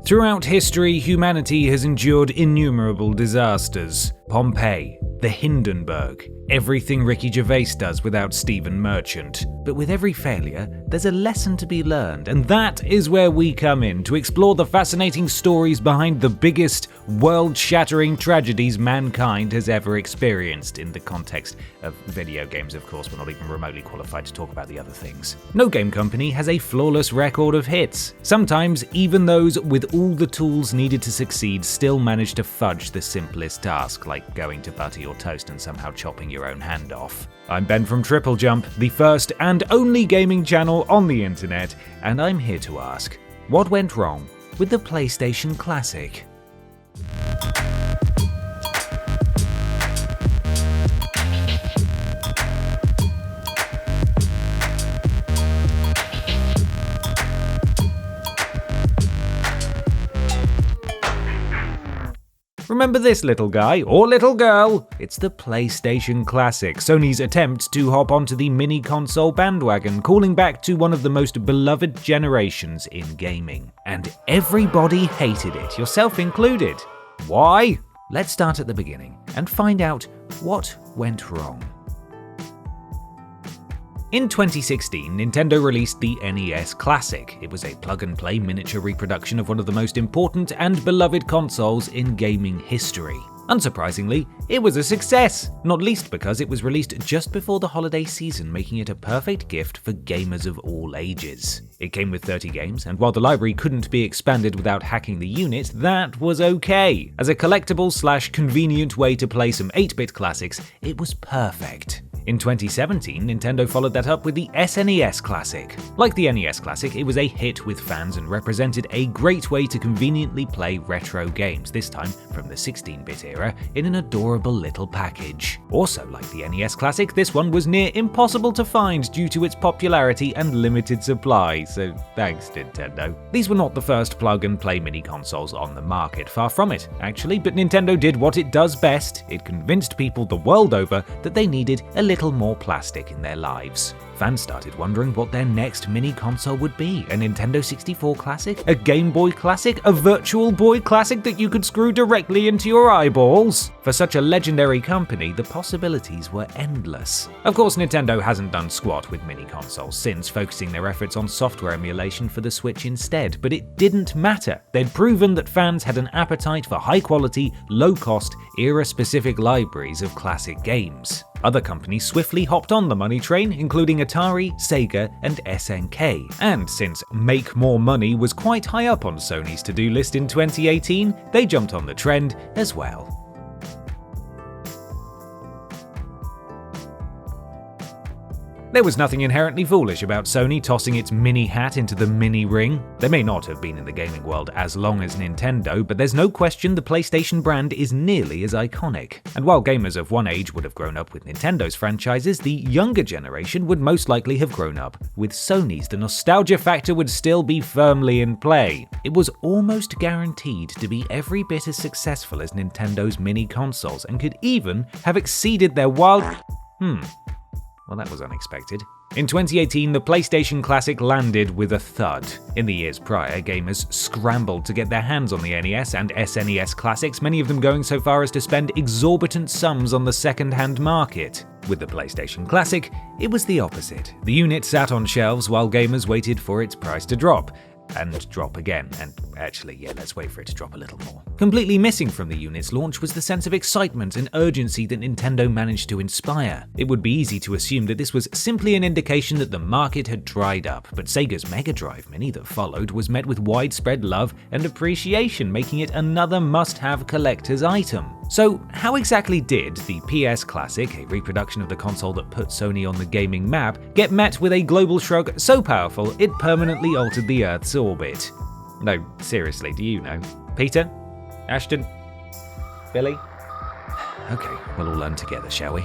Throughout history, humanity has endured innumerable disasters. Pompeii, the Hindenburg, everything Ricky Gervais does without Stephen Merchant. But with every failure, there's a lesson to be learned, and that is where we come in to explore the fascinating stories behind the biggest, world-shattering tragedies mankind has ever experienced, in the context of video games, of course. We're not even remotely qualified to talk about the other things. No game company has a flawless record of hits. Sometimes, even those with all the tools needed to succeed still manage to fudge the simplest task, like going to butter your toast and somehow chopping your own hand off. I'm Ben from TripleJump, the first and only gaming channel on the internet, and I'm here to ask, what went wrong with the PlayStation Classic? Remember this little guy, or little girl? It's the PlayStation Classic, Sony's attempt to hop onto the mini-console bandwagon, calling back to one of the most beloved generations in gaming. And everybody hated it, yourself included. Why? Let's start at the beginning and find out what went wrong. In 2016, Nintendo released the NES Classic. It was a plug-and-play miniature reproduction of one of the most important and beloved consoles in gaming history. Unsurprisingly, it was a success, not least because it was released just before the holiday season, making it a perfect gift for gamers of all ages. It came with 30 games, and while the library couldn't be expanded without hacking the unit, that was okay. As a collectible/convenient way to play some 8-bit classics, it was perfect. In 2017, Nintendo followed that up with the SNES Classic. Like the NES Classic, it was a hit with fans and represented a great way to conveniently play retro games, this time from the 16-bit era, in an adorable little package. Also, like the NES Classic, this one was near impossible to find due to its popularity and limited supply, so thanks Nintendo. These were not the first plug-and-play mini-consoles on the market, far from it, actually, but Nintendo did what it does best. It convinced people the world over that they needed a little more plastic in their lives. Fans started wondering what their next mini-console would be. A Nintendo 64 Classic? A Game Boy Classic? A Virtual Boy Classic that you could screw directly into your eyeballs? For such a legendary company, the possibilities were endless. Of course, Nintendo hasn't done squat with mini-consoles since, focusing their efforts on software emulation for the Switch instead, but it didn't matter. They'd proven that fans had an appetite for high-quality, low-cost, era-specific libraries of classic games. Other companies swiftly hopped on the money train, including Atari, Sega, and SNK. And since make more money was quite high up on Sony's to-do list in 2018, they jumped on the trend as well. There was nothing inherently foolish about Sony tossing its mini hat into the mini ring. They may not have been in the gaming world as long as Nintendo, but there's no question the PlayStation brand is nearly as iconic. And while gamers of one age would have grown up with Nintendo's franchises, the younger generation would most likely have grown up with Sony's. The nostalgia factor would still be firmly in play. It was almost guaranteed to be every bit as successful as Nintendo's mini consoles, and could even have exceeded their wild... Well, that was unexpected. In 2018, the PlayStation Classic landed with a thud. In the years prior, gamers scrambled to get their hands on the NES and SNES classics, many of them going so far as to spend exorbitant sums on the second-hand market. With the PlayStation Classic, it was the opposite. The unit sat on shelves while gamers waited for its price to drop. And drop again, and actually, let's wait for it to drop a little more. Completely missing from the unit's launch was the sense of excitement and urgency that Nintendo managed to inspire. It would be easy to assume that this was simply an indication that the market had dried up, but Sega's Mega Drive Mini that followed was met with widespread love and appreciation, making it another must-have collector's item. So, how exactly did the PS Classic, a reproduction of the console that put Sony on the gaming map, get met with a global shrug so powerful it permanently altered the Earth's orbit? No, seriously, do you know? Peter? Ashton? Billy? Okay, we'll all learn together, shall we?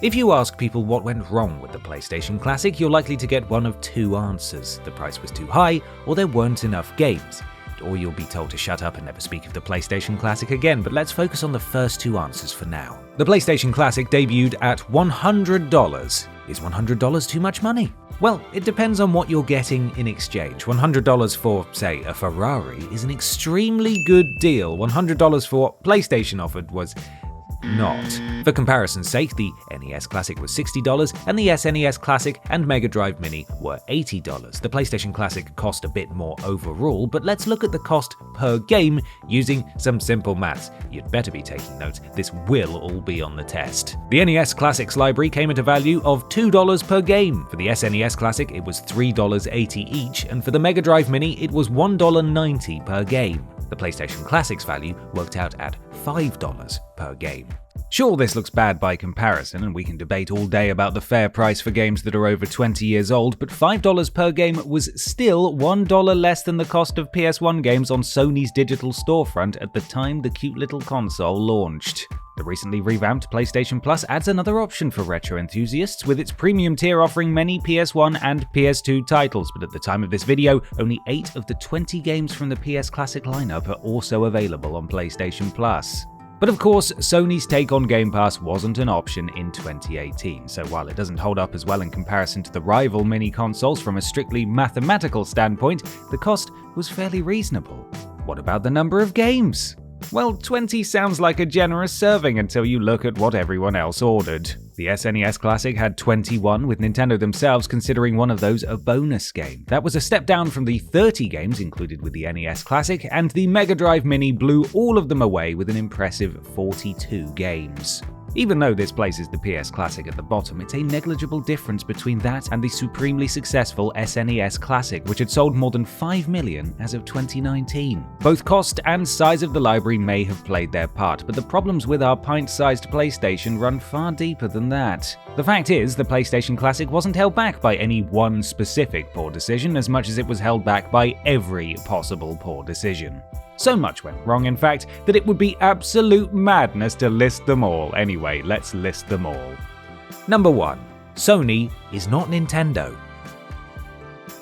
If you ask people what went wrong with the PlayStation Classic, you're likely to get one of two answers. The price was too high, or there weren't enough games. Or you'll be told to shut up and never speak of the PlayStation Classic again, but let's focus on the first two answers for now. The PlayStation Classic debuted at $100. Is $100 too much money? Well, it depends on what you're getting in exchange. $100 for, say, a Ferrari is an extremely good deal. $100 for what PlayStation offered was not. For comparison's sake, the NES Classic was $60 and the SNES Classic and Mega Drive Mini were $80. The PlayStation Classic cost a bit more overall, but let's look at the cost per game using some simple maths. You'd better be taking notes, this will all be on the test. The NES Classics library came at a value of $2 per game. For the SNES Classic, it was $3.80 each, and for the Mega Drive Mini, it was $1.90 per game. The PlayStation Classic's value worked out at $5 per game. Sure, this looks bad by comparison, and we can debate all day about the fair price for games that are over 20 years old, but $5 per game was still $1 less than the cost of PS1 games on Sony's digital storefront at the time the cute little console launched. The recently revamped PlayStation Plus adds another option for retro enthusiasts, with its premium tier offering many PS1 and PS2 titles, but at the time of this video, only 8 of the 20 games from the PS Classic lineup are also available on PlayStation Plus. But of course, Sony's take on Game Pass wasn't an option in 2018, so while it doesn't hold up as well in comparison to the rival mini consoles from a strictly mathematical standpoint, the cost was fairly reasonable. What about the number of games? Well, 20 sounds like a generous serving until you look at what everyone else ordered. The SNES Classic had 21, with Nintendo themselves considering one of those a bonus game. That was a step down from the 30 games included with the NES Classic, and the Mega Drive Mini blew all of them away with an impressive 42 games. Even though this places the PS Classic at the bottom, it's a negligible difference between that and the supremely successful SNES Classic, which had sold more than 5 million as of 2019. Both cost and size of the library may have played their part, but the problems with our pint-sized PlayStation run far deeper than that. The fact is, the PlayStation Classic wasn't held back by any one specific poor decision as much as it was held back by every possible poor decision. So much went wrong, in fact, that it would be absolute madness to list them all. Anyway, let's list them all. Number 1. Sony is not Nintendo.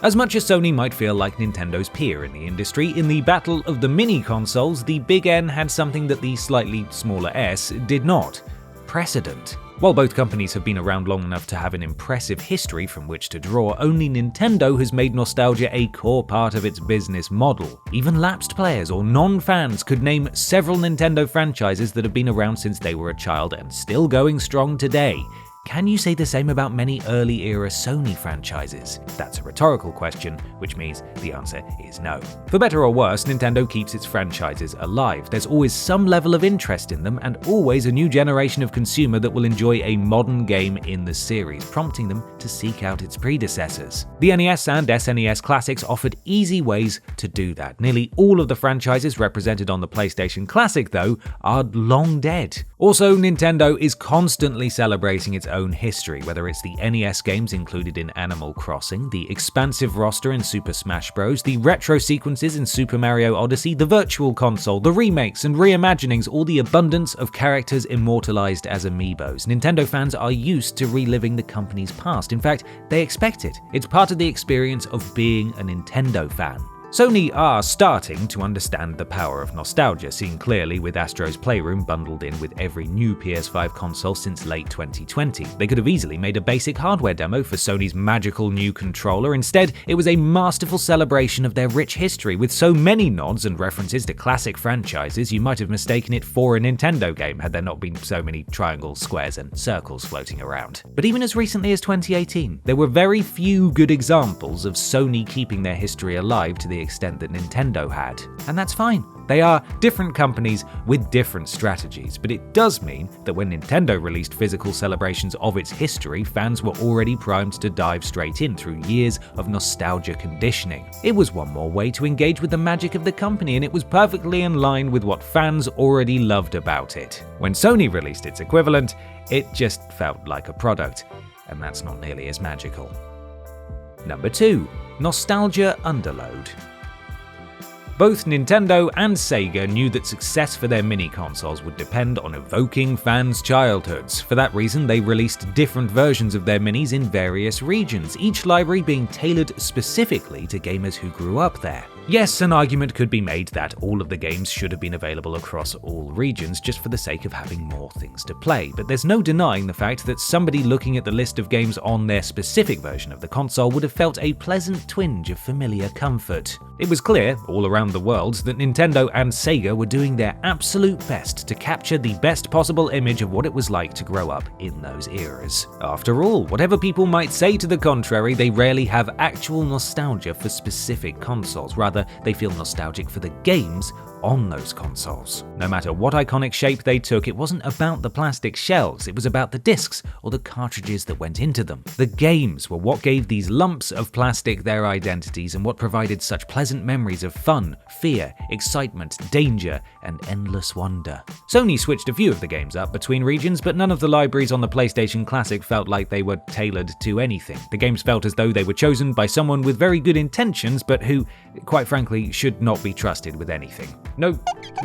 As much as Sony might feel like Nintendo's peer in the industry, in the battle of the mini consoles, the Big N had something that the slightly smaller S did not: precedent. While both companies have been around long enough to have an impressive history from which to draw, only Nintendo has made nostalgia a core part of its business model. Even lapsed players or non-fans could name several Nintendo franchises that have been around since they were a child and still going strong today. Can you say the same about many early-era Sony franchises? That's a rhetorical question, which means the answer is no. For better or worse, Nintendo keeps its franchises alive. There's always some level of interest in them, and always a new generation of consumer that will enjoy a modern game in the series, prompting them to seek out its predecessors. The NES and SNES Classics offered easy ways to do that. Nearly all of the franchises represented on the PlayStation Classic, though, are long dead. Also, Nintendo is constantly celebrating its own history, whether it's the NES games included in Animal Crossing, the expansive roster in Super Smash Bros., the retro sequences in Super Mario Odyssey, the Virtual Console, the remakes and reimaginings, or the abundance of characters immortalized as amiibos. Nintendo fans are used to reliving the company's past. In fact, they expect it. It's part of the experience of being a Nintendo fan. Sony are starting to understand the power of nostalgia, seen clearly with Astro's Playroom bundled in with every new PS5 console since late 2020. They could have easily made a basic hardware demo for Sony's magical new controller. Instead, it was a masterful celebration of their rich history, with so many nods and references to classic franchises you might have mistaken it for a Nintendo game had there not been so many triangles, squares, and circles floating around. But even as recently as 2018, there were very few good examples of Sony keeping their history alive to the extent that Nintendo had. And that's fine. They are different companies with different strategies, but it does mean that when Nintendo released physical celebrations of its history, fans were already primed to dive straight in through years of nostalgia conditioning. It was one more way to engage with the magic of the company, and it was perfectly in line with what fans already loved about it. When Sony released its equivalent, it just felt like a product, and that's not nearly as magical. Number 2. Nostalgia underload. Both Nintendo and Sega knew that success for their mini-consoles would depend on evoking fans' childhoods. For that reason, they released different versions of their minis in various regions, each library being tailored specifically to gamers who grew up there. Yes, an argument could be made that all of the games should have been available across all regions just for the sake of having more things to play, but there's no denying the fact that somebody looking at the list of games on their specific version of the console would have felt a pleasant twinge of familiar comfort. It was clear, all around the world, that Nintendo and Sega were doing their absolute best to capture the best possible image of what it was like to grow up in those eras. After all, whatever people might say to the contrary, they rarely have actual nostalgia for specific consoles. Rather, they feel nostalgic for the games on those consoles. No matter what iconic shape they took, it wasn't about the plastic shells, it was about the discs or the cartridges that went into them. The games were what gave these lumps of plastic their identities and what provided such pleasant memories of fun, fear, excitement, danger, and endless wonder. Sony switched a few of the games up between regions, but none of the libraries on the PlayStation Classic felt like they were tailored to anything. The games felt as though they were chosen by someone with very good intentions, but who, quite frankly, should not be trusted with anything. No,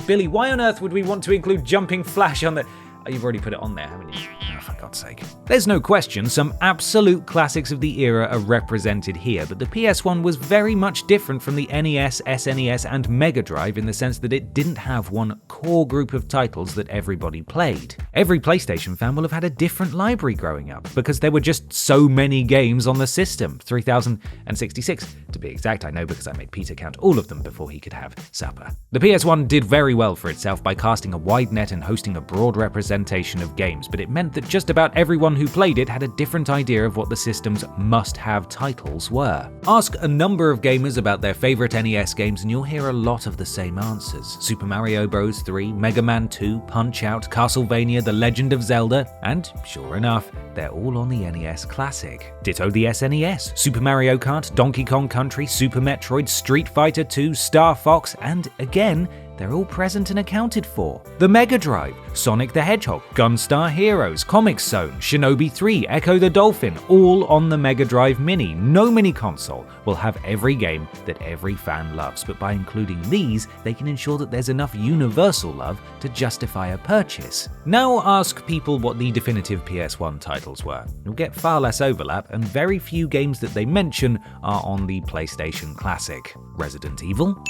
Billy, why on earth would we want to include Jumping Flash on the... Oh, you've already put it on there, haven't you? Oh, for God's sake. There's no question some absolute classics of the era are represented here, but the PS1 was very much different from the NES, SNES, and Mega Drive in the sense that it didn't have one core group of titles that everybody played. Every PlayStation fan will have had a different library growing up, because there were just so many games on the system. 3,066 to be exact, I know because I made Peter count all of them before he could have supper. The PS1 did very well for itself by casting a wide net and hosting a broad representation of games, but it meant that just about everyone who played it had a different idea of what the system's must-have titles were. Ask a number of gamers about their favorite NES games and you'll hear a lot of the same answers. Super Mario Bros. 3, Mega Man 2, Punch-Out, Castlevania, The Legend of Zelda, and sure enough, they're all on the NES Classic. Ditto the SNES, Super Mario Kart, Donkey Kong Country, Super Metroid, Street Fighter 2, Star Fox, and again, they're all present and accounted for. The Mega Drive, Sonic the Hedgehog, Gunstar Heroes, Comix Zone, Shinobi 3, Echo the Dolphin, all on the Mega Drive Mini. No mini console will have every game that every fan loves, but by including these, they can ensure that there's enough universal love to justify a purchase. Now ask people what the definitive PS1 titles were. You'll get far less overlap, and very few games that they mention are on the PlayStation Classic. Resident Evil,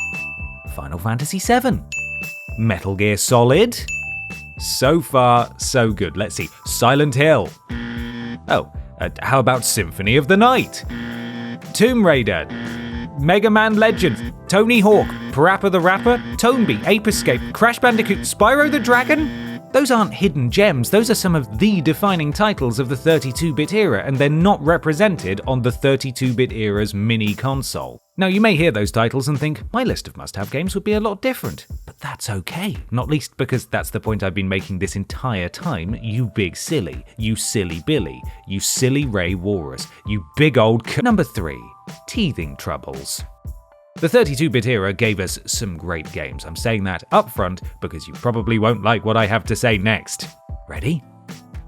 Final Fantasy VII, Metal Gear Solid. So far, so good. Let's see. Silent Hill. Oh, how about Symphony of the Night? Tomb Raider, Mega Man Legends, Tony Hawk, Parappa the Rapper, Tonebi, Ape Escape, Crash Bandicoot, Spyro the Dragon? Those aren't hidden gems, those are some of the defining titles of the 32-bit era, and they're not represented on the 32-bit era's mini console. Now, you may hear those titles and think, my list of must-have games would be a lot different. But that's okay, not least because that's the point I've been making this entire time, you big silly, you silly Billy, you silly Ray Walrus, you big old Number 3. Teething Troubles. The 32-bit era gave us some great games. I'm saying that up front because you probably won't like what I have to say next. Ready?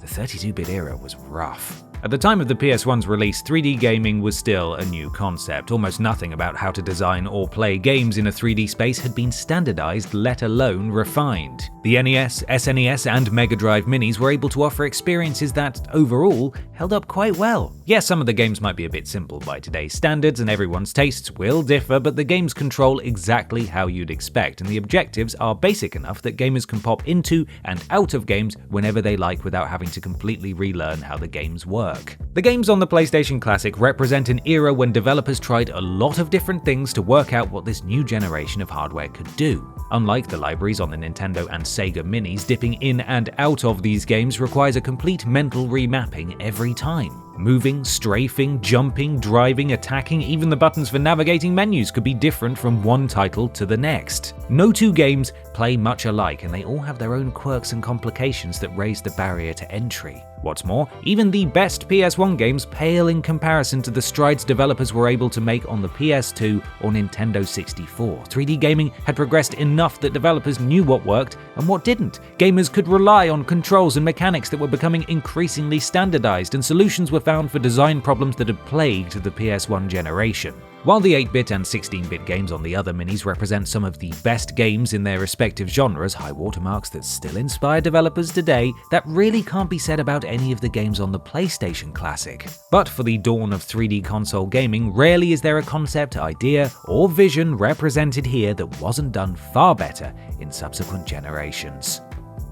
The 32-bit era was rough. At the time of the PS1's release, 3D gaming was still a new concept. Almost nothing about how to design or play games in a 3D space had been standardized, let alone refined. The NES, SNES, and Mega Drive Minis were able to offer experiences that, overall, held up quite well. Yes, some of the games might be a bit simple by today's standards, and everyone's tastes will differ, but the games control exactly how you'd expect, and the objectives are basic enough that gamers can pop into and out of games whenever they like without having to completely relearn how the games work. The games on the PlayStation Classic represent an era when developers tried a lot of different things to work out what this new generation of hardware could do. Unlike the libraries on the Nintendo and Sega Minis, dipping in and out of these games requires a complete mental remapping every time. Moving, strafing, jumping, driving, attacking, even the buttons for navigating menus could be different from one title to the next. No two games play much alike, and they all have their own quirks and complications that raise the barrier to entry. What's more, even the best PS1 games pale in comparison to the strides developers were able to make on the PS2 or Nintendo 64. 3D gaming had progressed enough that developers knew what worked and what didn't. Gamers could rely on controls and mechanics that were becoming increasingly standardized, and solutions were found for design problems that had plagued the PS1 generation. While the 8-bit and 16-bit games on the other minis represent some of the best games in their respective genres, high watermarks that still inspire developers today, that really can't be said about any of the games on the PlayStation Classic. But for the dawn of 3D console gaming, rarely is there a concept, idea, or vision represented here that wasn't done far better in subsequent generations.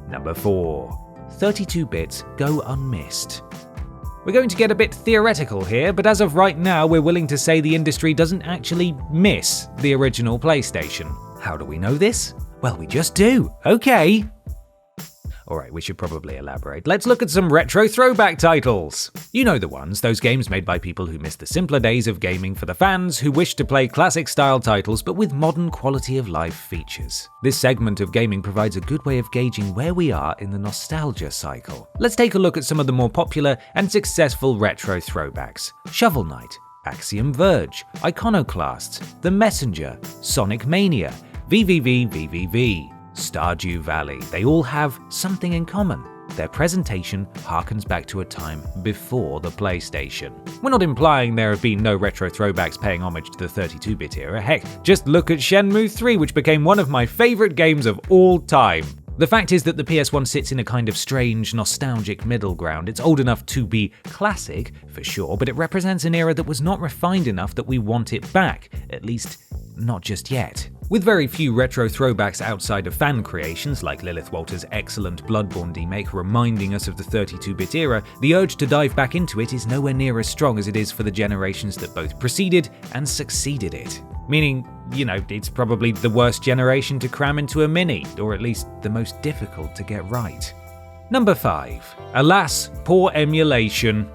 Number 4. 32 bits go unmissed. We're going to get a bit theoretical here, but as of right now, we're willing to say the industry doesn't actually miss the original PlayStation. How do we know this? Well, we just do. Okay. Alright, we should probably elaborate. Let's look at some retro throwback titles. You know the ones, those games made by people who miss the simpler days of gaming for the fans who wish to play classic-style titles but with modern quality of life features. This segment of gaming provides a good way of gauging where we are in the nostalgia cycle. Let's take a look at some of the more popular and successful retro throwbacks. Shovel Knight, Axiom Verge, Iconoclasts, The Messenger, Sonic Mania, VVV, Stardew Valley. They all have something in common. Their presentation harkens back to a time before the PlayStation. We're not implying there have been no retro throwbacks paying homage to the 32-bit era. Heck, just look at Shenmue 3, which became one of my favorite games of all time. The fact is that the PS1 sits in a kind of strange, nostalgic middle ground. It's old enough to be classic, for sure, but it represents an era that was not refined enough that we want it back, at least not just yet. With very few retro throwbacks outside of fan creations like Lilith Walter's excellent Bloodborne remake reminding us of the 32-bit era, the urge to dive back into it is nowhere near as strong as it is for the generations that both preceded and succeeded it. Meaning, it's probably the worst generation to cram into a mini, or at least the most difficult to get right. Number 5. Alas, poor emulation.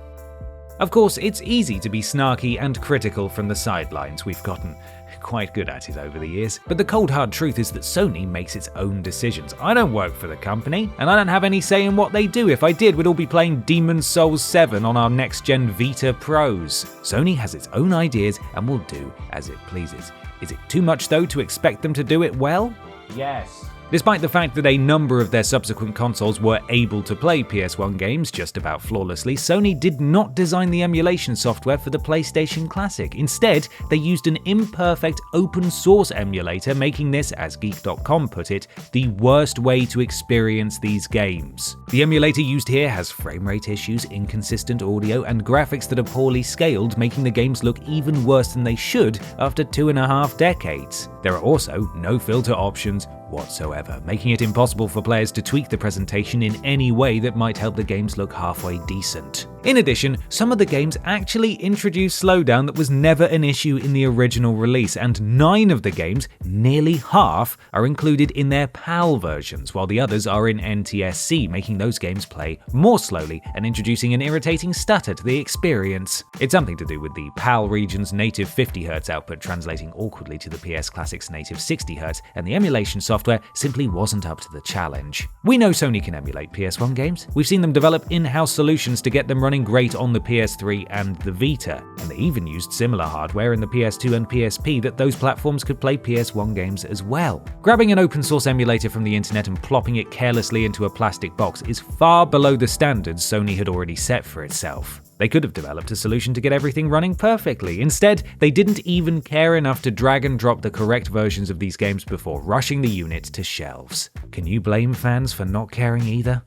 Of course, it's easy to be snarky and critical from the sidelines. We've gotten quite good at it over the years. But the cold hard truth is that Sony makes its own decisions. I don't work for the company, and I don't have any say in what they do. If I did, we'd all be playing Demon's Souls 7 on our next-gen Vita Pros. Sony has its own ideas and will do as it pleases. Is it too much, though, to expect them to do it well? Yes. Despite the fact that a number of their subsequent consoles were able to play PS1 games just about flawlessly, Sony did not design the emulation software for the PlayStation Classic. Instead, they used an imperfect open source emulator, making this, as Geek.com put it, the worst way to experience these games. The emulator used here has frame rate issues, inconsistent audio, and graphics that are poorly scaled, making the games look even worse than they should after 2.5 decades. There are also no filter options whatsoever, making it impossible for players to tweak the presentation in any way that might help the games look halfway decent. In addition, some of the games actually introduce slowdown that was never an issue in the original release, and 9 of the games, nearly half, are included in their PAL versions, while the others are in NTSC, making those games play more slowly and introducing an irritating stutter to the experience. It's something to do with the PAL region's native 50Hz output translating awkwardly to the PS Classic's native 60Hz, and the emulation software simply wasn't up to the challenge. We know Sony can emulate PS1 games. We've seen them develop in-house solutions to get them running great on the PS3 and the Vita, and they even used similar hardware in the PS2 and PSP that those platforms could play PS1 games as well. Grabbing an open source emulator from the internet and plopping it carelessly into a plastic box is far below the standards Sony had already set for itself. They could have developed a solution to get everything running perfectly. Instead, they didn't even care enough to drag and drop the correct versions of these games before rushing the unit to shelves. Can you blame fans for not caring either?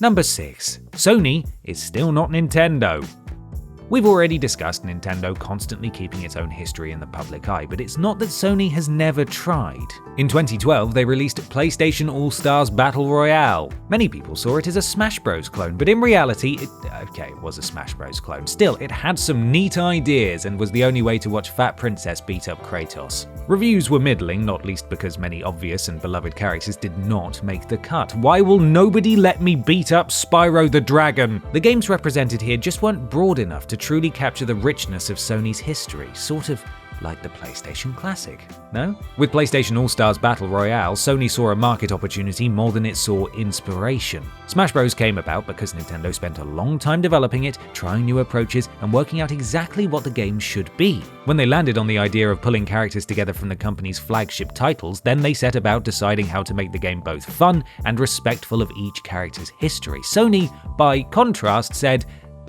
Number 6. Sony is still not Nintendo. We've already discussed Nintendo constantly keeping its own history in the public eye, but it's not that Sony has never tried. In 2012, they released PlayStation All-Stars Battle Royale. Many people saw it as a Smash Bros. Clone, but in reality, it was a Smash Bros. Clone. Still, it had some neat ideas and was the only way to watch Fat Princess beat up Kratos. Reviews were middling, not least because many obvious and beloved characters did not make the cut. Why will nobody let me beat up Spyro the Dragon? The games represented here just weren't broad enough to truly capture the richness of Sony's history, sort of like the PlayStation Classic, no? With PlayStation All-Stars Battle Royale, Sony saw a market opportunity more than it saw inspiration. Smash Bros. Came about because Nintendo spent a long time developing it, trying new approaches, and working out exactly what the game should be. When they landed on the idea of pulling characters together from the company's flagship titles, then they set about deciding how to make the game both fun and respectful of each character's history. Sony, by contrast, said,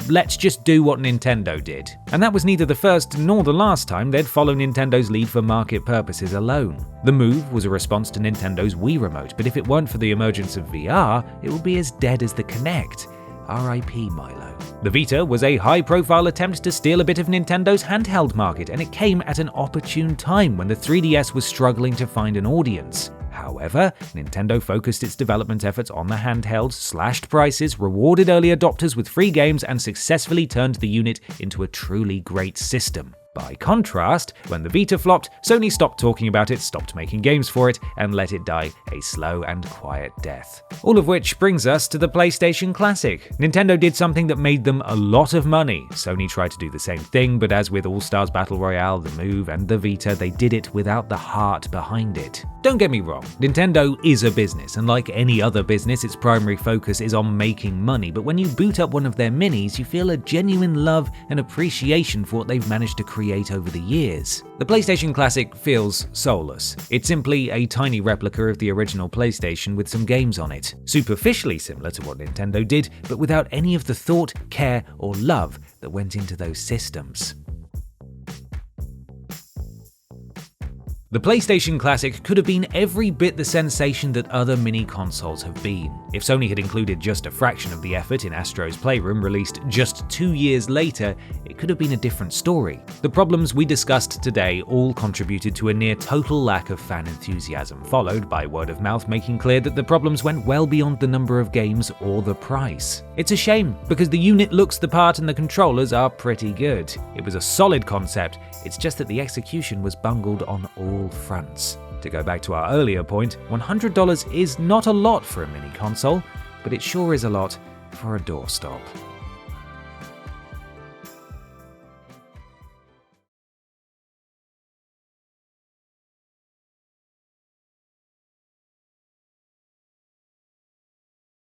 let's just do what Nintendo did. And that was neither the first nor the last time they'd follow Nintendo's lead for market purposes alone. The Move was a response to Nintendo's Wii Remote, but if it weren't for the emergence of VR, it would be as dead as the Kinect. R.I.P. Milo. The Vita was a high-profile attempt to steal a bit of Nintendo's handheld market, and it came at an opportune time when the 3DS was struggling to find an audience. However, Nintendo focused its development efforts on the handheld, slashed prices, rewarded early adopters with free games, and successfully turned the unit into a truly great system. By contrast, when the Vita flopped, Sony stopped talking about it, stopped making games for it, and let it die a slow and quiet death. All of which brings us to the PlayStation Classic. Nintendo did something that made them a lot of money. Sony tried to do the same thing, but as with All-Stars Battle Royale, the Move, and the Vita, they did it without the heart behind it. Don't get me wrong, Nintendo is a business, and like any other business, its primary focus is on making money, but when you boot up one of their minis, you feel a genuine love and appreciation for what they've managed to create over the years. The PlayStation Classic feels soulless. It's simply a tiny replica of the original PlayStation with some games on it. Superficially similar to what Nintendo did, but without any of the thought, care, or love that went into those systems. The PlayStation Classic could have been every bit the sensation that other mini consoles have been. If Sony had included just a fraction of the effort in Astro's Playroom, released just 2 years later, it could have been a different story. The problems we discussed today all contributed to a near total lack of fan enthusiasm, followed by word of mouth making clear that the problems went well beyond the number of games or the price. It's a shame, because the unit looks the part and the controllers are pretty good. It was a solid concept, it's just that the execution was bungled on all fronts. To go back to our earlier point, $100 is not a lot for a mini console, but it sure is a lot for a doorstop.